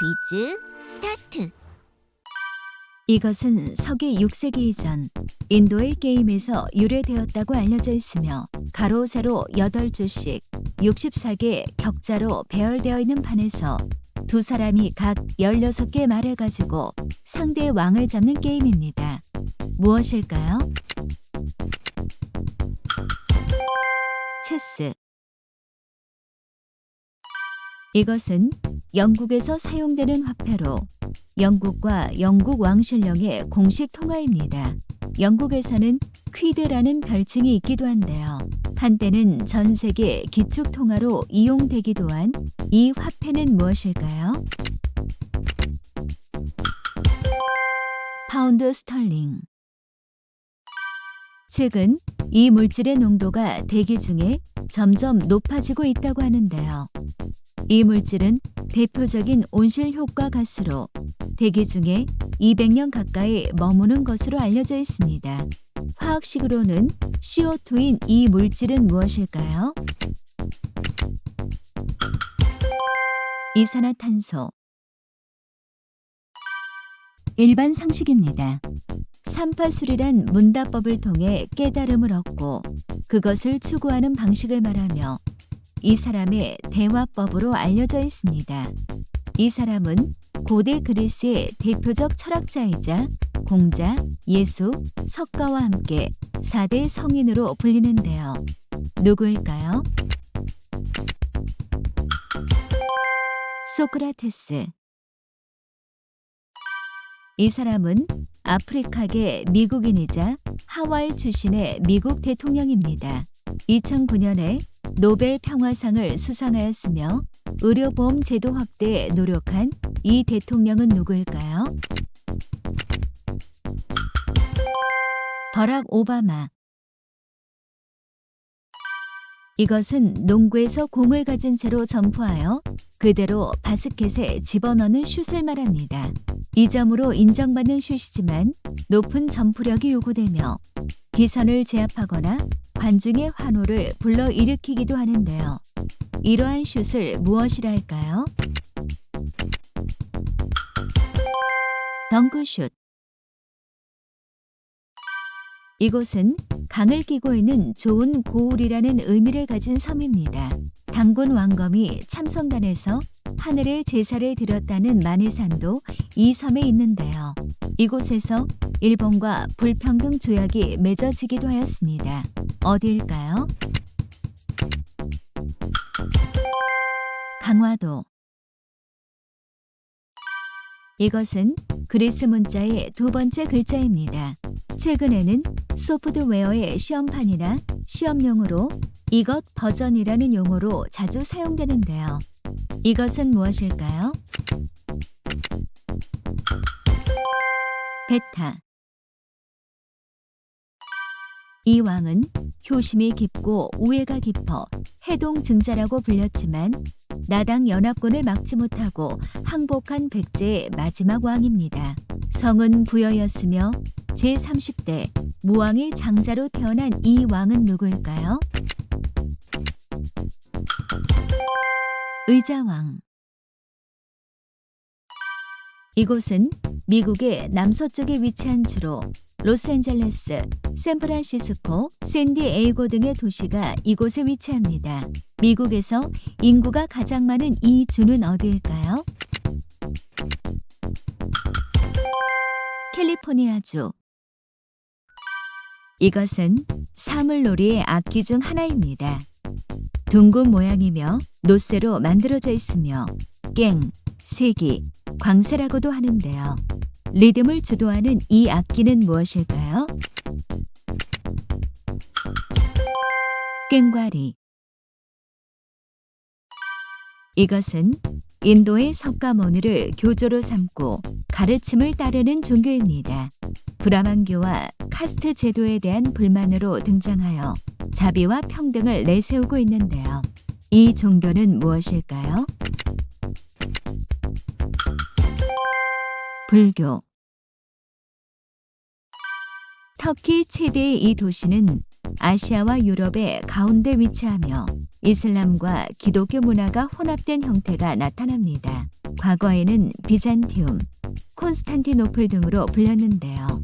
퀴즈 스타트. 이것은 서기 6세기 이전 인도의 게임에서 유래되었다고 알려져 있으며 가로 세로 8조씩 64개 격자로 배열되어 있는 판에서 두 사람이 각 16개 말을 가지고 상대의 왕을 잡는 게임입니다. 무엇일까요? 체스. 이것은 영국에서 사용되는 화폐로 영국과 영국 왕실령의 공식 통화입니다. 영국에서는 퀴드라는 별칭이 있기도 한데요. 한때는 전 세계 기축 통화로 이용되기도 한 이 화폐는 무엇일까요? 파운드 스털링. 최근 이 물질의 농도가 대기 중에 점점 높아지고 있다고 하는데요. 이 물질은 대표적인 온실 효과 가스로 대기 중에 200년 가까이 머무는 것으로 알려져 있습니다. 화학식으로는 CO2인 이 물질은 무엇일까요? 이산화탄소. 일반 상식입니다. 삼파술이란 문답법을 통해 깨달음을 얻고 그것을 추구하는 방식을 말하며 이 사람의 대화법으로 알려져 있습니다. 이 사람은 고대 그리스의 대표적 철학자이자 공자, 예수, 석가와 함께 4대 성인으로 불리는데요. 누구일까요? 소크라테스. 이 사람은 아프리카계 미국인이자 하와이 출신의 미국 대통령입니다. 2009년에 노벨 평화상을 수상하였으며 의료보험 제도 확대에 노력한 이 대통령은 누구일까요? 버락 오바마. 이것은 농구에서 공을 가진 채로 점프하여 그대로 바스켓에 집어넣는 슛을 말합니다. 이 점으로 인정받는 슛이지만 높은 점프력이 요구되며 기선을 제압하거나 관중의 환호를 불러일으키기도 하는데요. 이러한 슛을 무엇이라 할까요? 덩크슛. 이곳은 강을 끼고 있는 좋은 고울이라는 의미를 가진 섬입니다. 단군 왕검이 참성단에서 하늘에 제사를 드렸다는 만해산도 이 섬에 있는데요. 이곳에서 일본과 불평등 조약이 맺어지기도 하였습니다. 어디일까요? 강화도. 이것은 그리스 문자의 두 번째 글자입니다. 최근에는 소프트웨어의 시험판이나 시험용으로 이것 버전이라는 용어로 자주 사용되는데요. 이것은 무엇일까요? 베타. 이 왕은 효심이 깊고 우애가 깊어 해동증자라고 불렸지만 나당 연합군을 막지 못하고 항복한 백제의 마지막 왕입니다. 성은 부여였으며 제30대 무왕의 장자로 태어난 이 왕은 누구일까요? 의자왕. 이곳은 미국의 남서쪽에 위치한 주로 로스앤젤레스, 샌프란시스코, 샌디에이고 등의 도시가 이곳에 위치합니다. 미국에서 인구가 가장 많은 이 주는 어디일까요? 캘리포니아주. 이것은 사물놀이의 악기 중 하나입니다. 둥근 모양이며 노쇠로 만들어져 있으며 깽, 세기, 광세라고도 하는데요. 리듬을 주도하는 이 악기는 무엇일까요? 꽹과리. 이것은 인도의 석가모니를 교조로 삼고 가르침을 따르는 종교입니다. 브라만교와 카스트 제도에 대한 불만으로 등장하여 자비와 평등을 내세우고 있는데요. 이 종교는 무엇일까요? 불교. 터키 최대의 이 도시는 아시아와 유럽의 가운데 위치하며 이슬람과 기독교 문화가 혼합된 형태가 나타납니다. 과거에는 비잔티움, 콘스탄티노플 등으로 불렸는데요.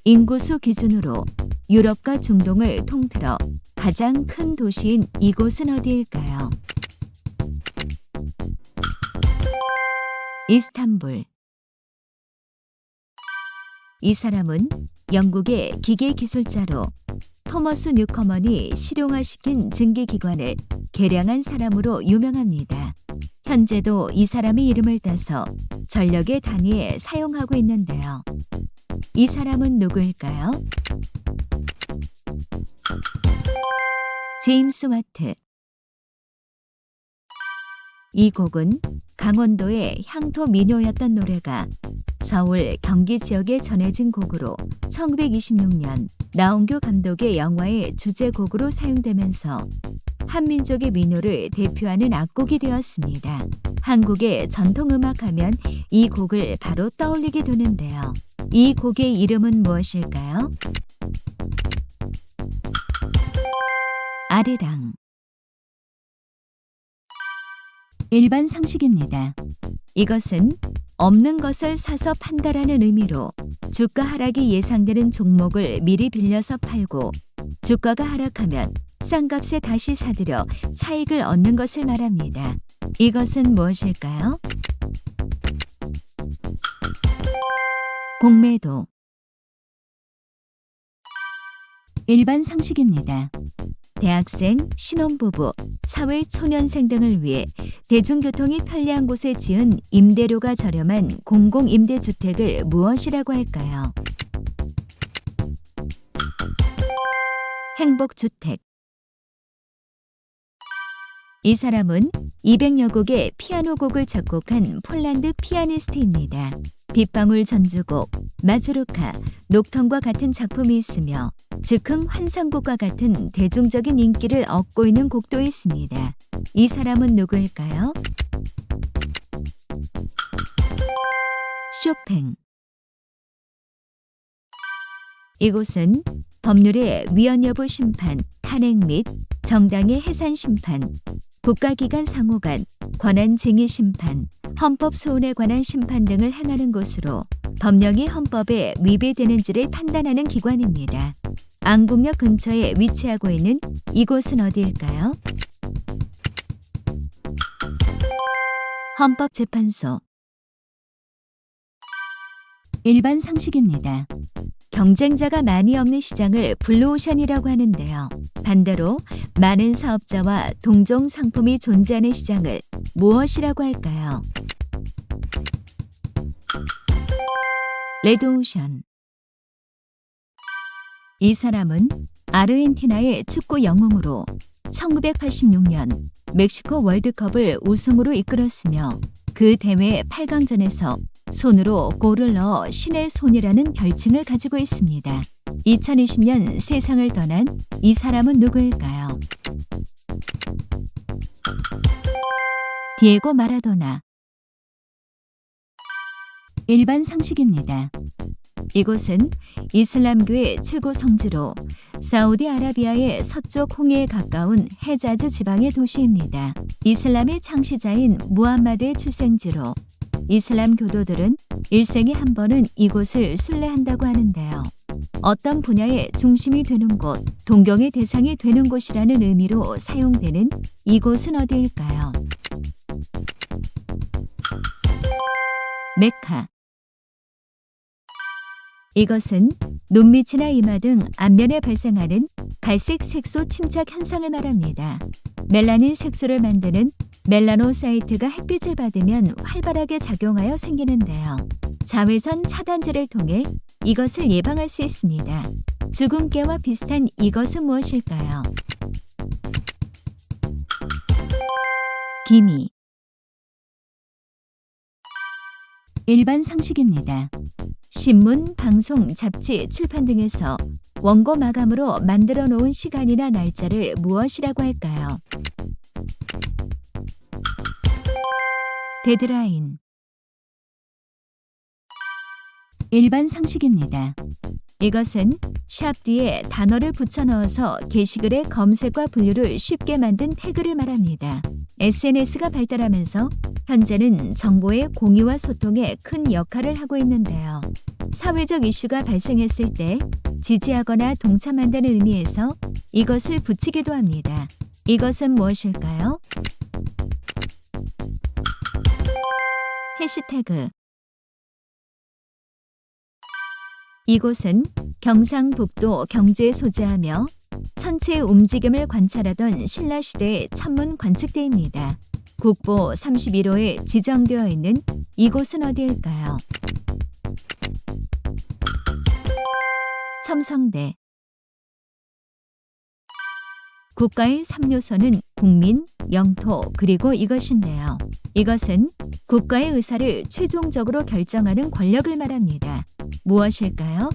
인구수 기준으로 유럽과 중동을 통틀어 가장 큰 도시인 이곳은 어디일까요? 이스탄불. 이 사람은 영국의 기계 기술자로 토머스 뉴커먼이 실용화시킨 증기기관을 개량한 사람으로 유명합니다. 현재도 이 사람의 이름을 따서 전력의 단위에 사용하고 있는데요. 이 사람은 누구일까요? 제임스 와트. 이 곡은 강원도의 향토 민요였던 노래가 서울 경기 지역에 전해진 곡으로 1926년 나홍규 감독의 영화의 주제곡으로 사용되면서 한민족의 민요를 대표하는 악곡이 되었습니다. 한국의 전통음악 하면 이 곡을 바로 떠올리게 되는데요. 이 곡의 이름은 무엇일까요? 아리랑. 일반 상식입니다. 이것은 없는 것을 사서 판다라는 의미로 주가 하락이 예상되는 종목을 미리 빌려서 팔고 주가가 하락하면 싼 값에 다시 사들여 차익을 얻는 것을 말합니다. 이것은 무엇일까요? 공매도. 일반 상식입니다. 대학생, 신혼부부, 사회초년생 등을 위해 대중교통이 편리한 곳에 지은 임대료가 저렴한 공공임대주택을 무엇이라고 할까요? 행복주택. 이 사람은 200여 곡의 피아노 곡을 작곡한 폴란드 피아니스트입니다. 빗방울 전주곡, 마주르카, 녹턴과 같은 작품이 있으며 즉흥 환상곡과 같은 대중적인 인기를 얻고 있는 곡도 있습니다. 이 사람은 누구일까요? 쇼팽. 이곳은 법률의 위헌 여부 심판, 탄핵 및 정당의 해산 심판, 국가기관 상호 간 권한 쟁의 심판, 헌법 소원에 관한 심판 등을 행하는 곳으로 법령이 헌법에 위배되는지를 판단하는 기관입니다. 안국역 근처에 위치하고 있는 이곳은 어디일까요? 헌법재판소. 일반 상식입니다. 경쟁자가 많이 없는 시장을 블루오션이라고 하는데요. 반대로 많은 사업자와 동종 상품이 존재하는 시장을 무엇이라고 할까요? 레드오션. 이 사람은 아르헨티나의 축구 영웅으로 1986년 멕시코 월드컵을 우승으로 이끌었으며 그 대회 8강전에서 손으로 골을 넣어 신의 손이라는 별칭을 가지고 있습니다. 2020년 세상을 떠난 이 사람은 누구일까요? 디에고 마라도나. 일반 상식입니다. 이곳은 이슬람교의 최고 성지로 사우디아라비아의 서쪽 홍해에 가까운 헤자즈 지방의 도시입니다. 이슬람의 창시자인 무함마드의 출생지로 이슬람 교도들은 일생에 한 번은 이곳을 순례한다고 하는데요. 어떤 분야의 중심이 되는 곳, 동경의 대상이 되는 곳이라는 의미로 사용되는 이곳은 어디일까요? 메카. 이것은 눈밑이나 이마 등 안면에 발생하는 갈색 색소 침착 현상을 말합니다. 멜라닌 색소를 만드는 멜라노사이트가 햇빛을 받으면 활발하게 작용하여 생기는데요. 자외선 차단제를 통해 이것을 예방할 수 있습니다. 주근깨와 비슷한 이것은 무엇일까요? 기미. 일반 상식입니다. 신문, 방송, 잡지, 출판 등에서 원고 마감으로 만들어 놓은 시간이나 날짜를 무엇이라고 할까요? 데드라인. 일반 상식입니다. 이것은 샵 뒤에 단어를 붙여 넣어서 게시글의 검색과 분류를 쉽게 만든 태그를 말합니다. SNS가 발달하면서 현재는 정보의 공유와 소통에 큰 역할을 하고 있는데요. 사회적 이슈가 발생했을 때 지지하거나 동참한다는 의미에서 이것을 붙이기도 합니다. 이것은 무엇일까요? 해시태그. 이곳은 경상북도 경주에 소재하며 천체의 움직임을 관찰하던 신라시대의 천문 관측대입니다. 국보 31호에 지정되어 있는 이곳은 어디일까요? 첨성대. 국가의 3요소는 국민, 영토, 그리고 이것인데요. 이것은 국가의 의사를 최종적으로 결정하는 권력을 말합니다. 무엇일까요?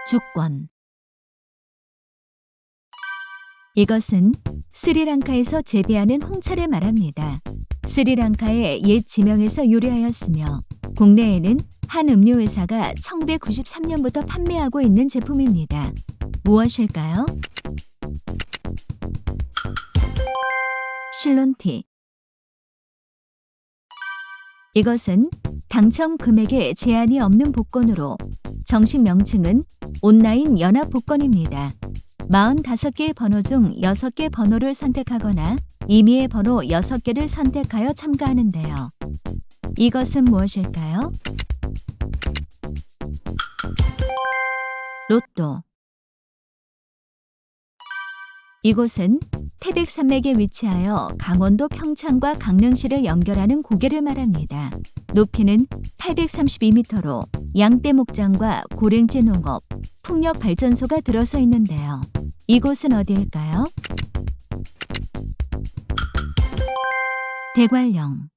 주권. 이것은 스리랑카에서 재배하는 홍차를 말합니다. 스리랑카의 옛 지명에서 유래하였으며 국내에는 한 음료회사가 1993년부터 판매하고 있는 제품입니다. 무엇일까요? 실론티. 이것은 당첨 금액에 제한이 없는 복권으로 정식 명칭은 온라인 연합 복권입니다. 45개의 번호 중 6개 번호를 선택하거나 임의의 번호 6개를 선택하여 참가하는데요. 이것은 무엇일까요? 로또. 이곳은 태백산맥에 위치하여 강원도 평창과 강릉시를 연결하는 고개를 말합니다. 높이는 832m로 양떼 목장과 고랭지 농업, 풍력 발전소가 들어서 있는데요. 이곳은 어디일까요? 대관령.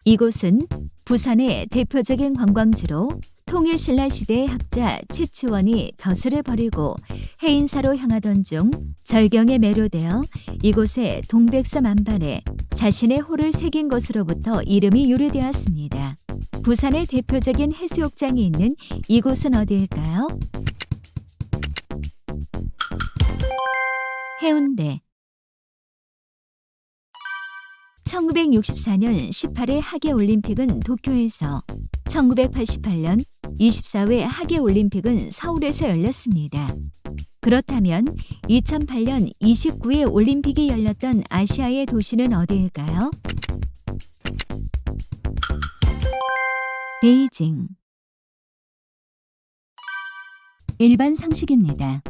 이곳은 부산의 대표적인 관광지로 통일신라시대의 학자 최치원이 벼슬을 버리고 해인사로 향하던 중 절경에 매료되어 이곳에 동백섬 안반에 자신의 호를 새긴 것으로부터 이름이 유래되었습니다. 부산의 대표적인 해수욕장이 있는 이곳은 어디일까요? 해운대. 1964년 18회 하계올림픽은 도쿄에서, 1988년 24회 하계올림픽은 서울에서 열렸습니다. 그렇다면 2008년 29회 올림픽이 열렸던 아시아의 도시는 어디일까요? 베이징. 일반 상식입니다.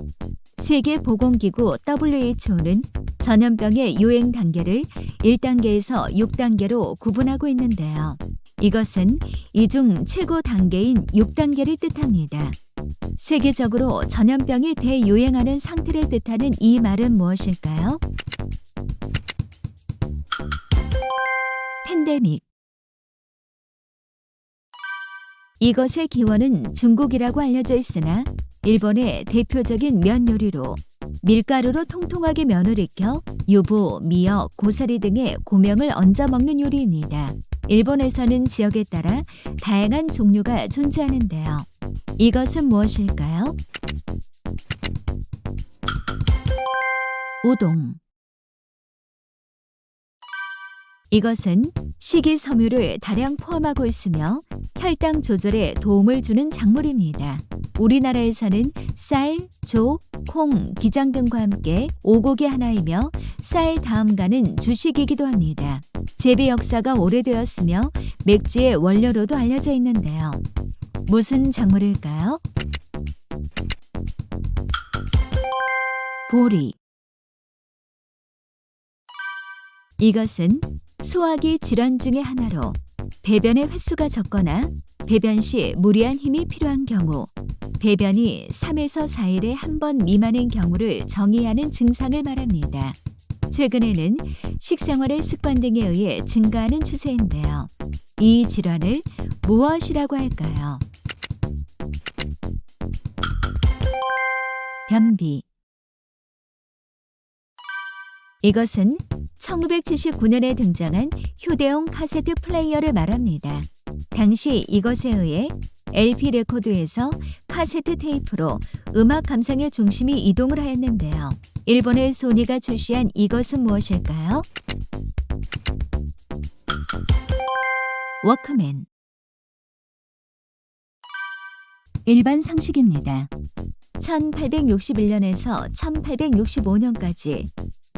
세계보건기구 WHO는 전염병의 유행 단계를 1단계에서 6단계로 구분하고 있는데요. 이것은 이 중 최고 단계인 6단계를 뜻합니다. 세계적으로 전염병이 대유행하는 상태를 뜻하는 이 말은 무엇일까요? 팬데믹. 이것의 기원은 중국이라고 알려져 있으나 일본의 대표적인 면 요리로 밀가루로 통통하게 면을 익혀 유부, 미역, 고사리 등의 고명을 얹어 먹는 요리입니다. 일본에서는 지역에 따라 다양한 종류가 존재하는데요. 이것은 무엇일까요? 우동. 이것은 식이섬유를 다량 포함하고 있으며 혈당 조절에 도움을 주는 작물입니다. 우리나라에서는 쌀, 조, 콩, 기장 등과 함께 오곡의 하나이며 쌀 다음 가는 주식이기도 합니다. 재배 역사가 오래되었으며 맥주의 원료로도 알려져 있는데요. 무슨 작물일까요? 보리. 이것은 소화기 질환 중의 하나로 배변의 횟수가 적거나 배변 시 무리한 힘이 필요한 경우, 배변이 3에서 4일에 한 번 미만인 경우를 정의하는 증상을 말합니다. 최근에는 식생활의 습관 등에 의해 증가하는 추세인데요. 이 질환을 무엇이라고 할까요? 변비. 이것은 1979년에 등장한 휴대용 카세트 플레이어를 말합니다. 당시 이것에 의해 LP 레코드에서 카세트 테이프로 음악 감상의 중심이 이동을 하였는데요. 일본의 소니가 출시한 이것은 무엇일까요? 워크맨. 일반 상식입니다. 1861년에서 1865년까지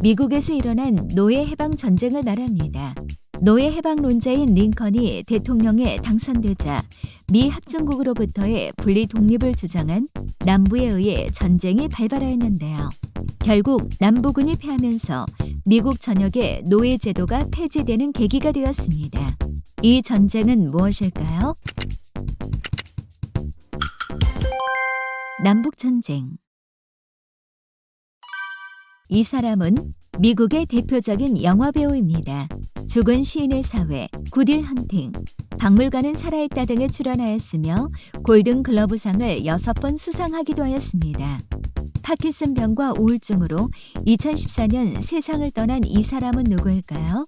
미국에서 일어난 노예 해방 전쟁을 말합니다. 노예 해방론자인 링컨이 대통령에 당선되자 미 합중국으로부터의 분리 독립을 주장한 남부에 의해 전쟁이 발발하였는데요. 결국 남부군이 패하면서 미국 전역의 노예 제도가 폐지되는 계기가 되었습니다. 이 전쟁은 무엇일까요? 남북전쟁. 이 사람은 미국의 대표적인 영화배우입니다. 죽은 시인의 사회, 굿윌 헌팅, 박물관은 살아있다 등에 출연하였으며 골든글러브상을 6번 수상하기도 하였습니다. 파킨슨병과 우울증으로 2014년 세상을 떠난 이 사람은 누구일까요?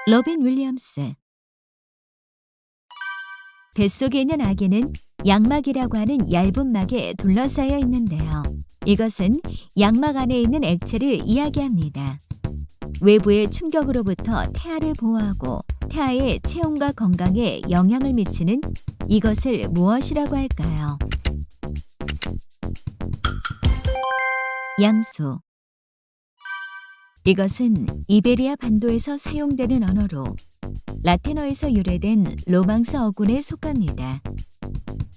로빈 윌리엄스. 뱃속에 있는 아기는 양막이라고 하는 얇은 막에 둘러싸여 있는데요. 이것은 양막 안에 있는 액체를 이야기합니다. 외부의 충격으로부터 태아를 보호하고 태아의 체온과 건강에 영향을 미치는 이것을 무엇이라고 할까요? 양수. 이것은 이베리아 반도에서 사용되는 언어로 라틴어에서 유래된 로망스 어군에 속합니다.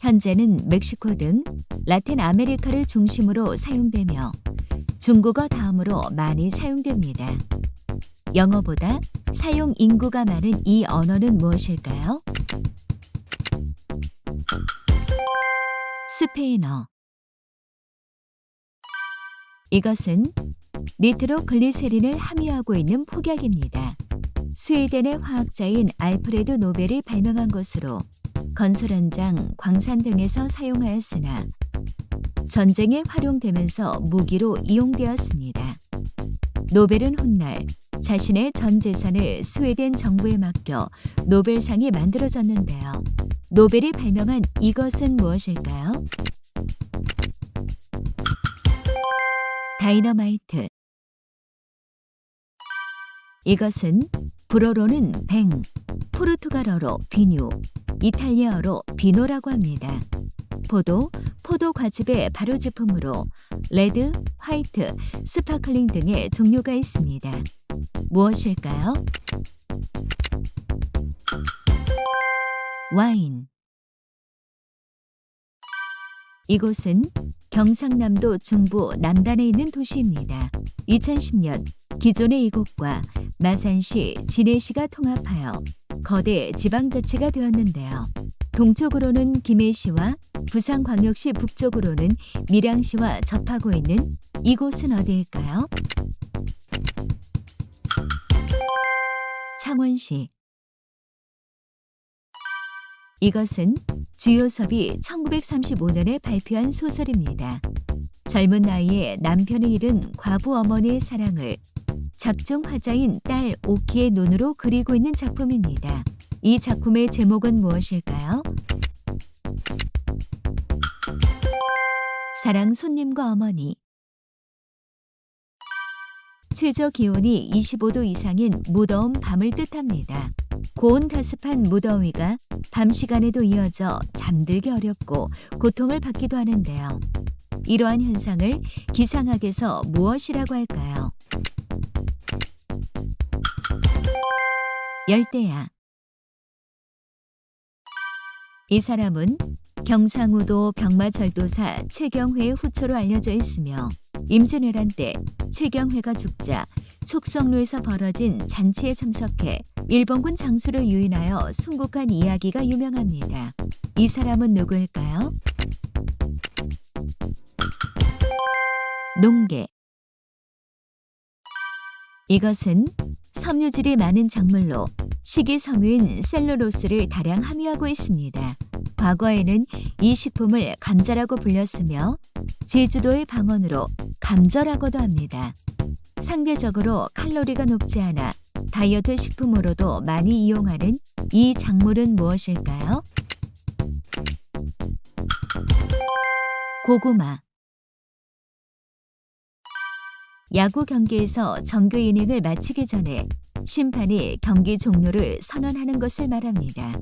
현재는 멕시코 등 라틴 아메리카를 중심으로 사용되며 중국어 다음으로 많이 사용됩니다. 영어보다 사용 인구가 많은 이 언어는 무엇일까요? 스페인어. 이것은 니트로글리세린을 함유하고 있는 폭약입니다. 스웨덴의 화학자인 알프레드 노벨이 발명한 것으로 건설 현장, 광산 등에서 사용하였으나 전쟁에 활용되면서 무기로 이용되었습니다. 노벨은 훗날 자신의 전 재산을 스웨덴 정부에 맡겨 노벨상이 만들어졌는데요. 노벨이 발명한 이것은 무엇일까요? 다이너마이트. 이것은 불어로는 뱅, 포르투갈어로 비뉴, 이탈리아어로 비노라고 합니다. 포도 과즙의 발효제품으로 레드, 화이트, 스파클링 등의 종류가 있습니다. 무엇일까요? 와인. 이곳은 경상남도 중부 남단에 있는 도시입니다. 2010년 기존의 이곳과 마산시, 진해시가 통합하여 거대 지방자치가 되었는데요. 동쪽으로는 김해시와 부산광역시, 북쪽으로는 밀양시와 접하고 있는 이곳은 어디일까요? 창원시. 이것은 주요섭이 1935년에 발표한 소설입니다. 젊은 나이에 남편을 잃은 과부 어머니의 사랑을 작중 화자인 딸 오키의 눈으로 그리고 있는 작품입니다. 이 작품의 제목은 무엇일까요? 사랑 손님과 어머니. 최저 기온이 25도 이상인 무더운 밤을 뜻합니다. 고온가습한 무더위가 밤 시간에도 이어져 잠들기 어렵고 고통을 받기도 하는데요. 이러한 현상을 기상학에서 무엇이라고 할까요? 열대야. 이 사람은 경상우도 병마절도사 최경회의 후초로 알려져 있으며 임진왜란 때 최경회가 죽자 촉성로에서 벌어진 잔치에 참석해 일본군 장수를 유인하여 순국한 이야기가 유명합니다. 이 사람은 누구일까요? 농계. 이것은 섬유질이 많은 작물로 식이섬유인 셀룰로스를 다량 함유하고 있습니다. 과거에는 이 식품을 감자라고 불렸으며 제주도의 방언으로 감절하고도 합니다. 상대적으로 칼로리가 높지 않아 다이어트 식품으로도 많이 이용하는 이 작물은 무엇일까요? 고구마. 야구 경기에서 정규 이닝을 마치기 전에 심판이 경기 종료를 선언하는 것을 말합니다.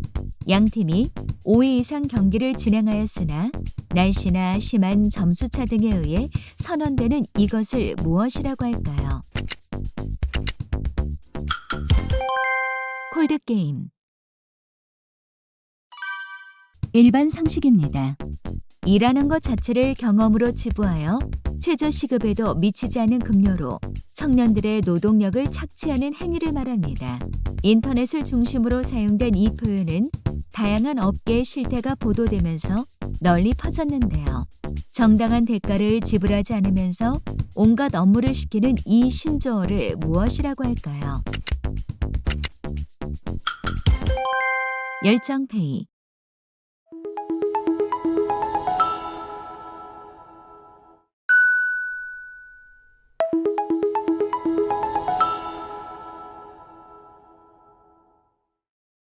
양팀이 5회 이상 경기를 진행하였으나 날씨나 심한 점수차 등에 의해 선언되는 이것을 무엇이라고 할까요? 콜드게임. 일반 상식입니다. 일하는 것 자체를 경험으로 지부하여 최저시급에도 미치지 않는 급료로 청년들의 노동력을 착취하는 행위를 말합니다. 인터넷을 중심으로 사용된 이 표현은 다양한 업계의 실태가 보도되면서 널리 퍼졌는데요. 정당한 대가를 지불하지 않으면서 온갖 업무를 시키는 이 신조어를 무엇이라고 할까요? 열정페이.